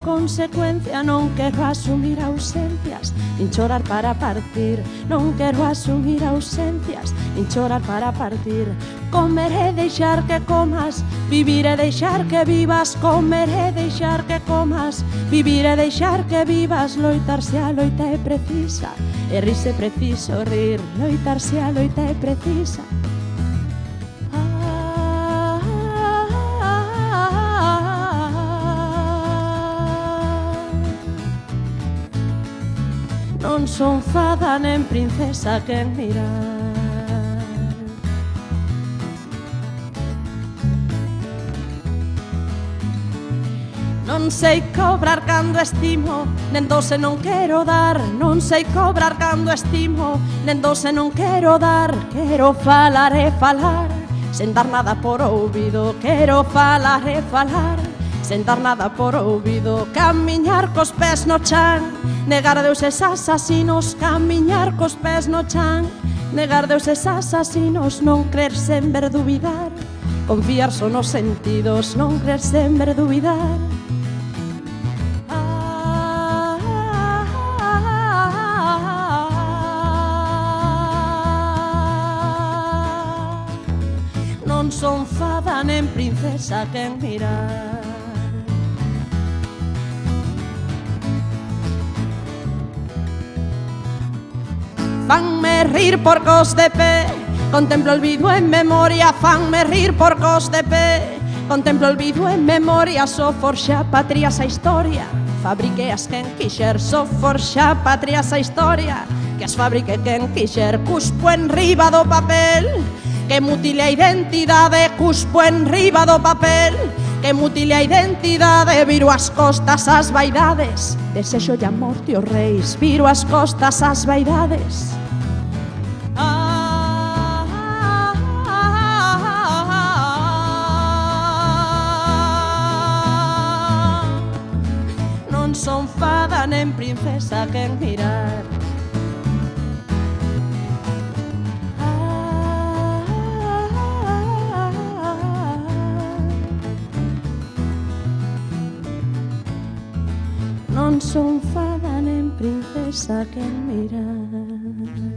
consecuencia. Non quero asumir ausencias, nin chorar para partir. Non quero asumir ausencias, nin chorar para partir. Comer e deixar que comas, vivir e deixar que vivas. Comer e deixar que comas, vivir e deixar que vivas. Loitar se a loita é precisa, e rir se preciso rir. Loitar se a loita é precisa. Non son fada nen princesa quen mirar. Non sei cobrar cando estimo, nen doce non quero dar. Non sei cobrar cando estimo, nen doce non quero dar. Quero falar e falar, sen dar nada por ouvido. Quero falar e falar, sen dar nada por ouvido. Camiñar cos pés no chan, negar deuses asasinos. Camiñar cos pés no chan, negar deuses asasinos. Non crer sen ver duvidar, confiar son os sentidos. Non crer sen ver duvidar. Non son fada nen princesa quen mirar. Fanme rir porcos de pé, contemplo el olvido en memoria. Fanme rir porcos de pé, contemplo el olvido en memoria. So forxa patrias a historia, fabrique as quen quixer. So forxa patrias a historia, que as fabrique quen quixer. Cuspo en riba do papel, que mutile a identidade. Cuspo en riba do papel, que mutile a identidade. Viro as costas ás vaidades, desexo e a morte os reis. Viro as costas ás vaidades. Non son fada nen princesa quen mirar. Non son fada nen princesa quen mirar.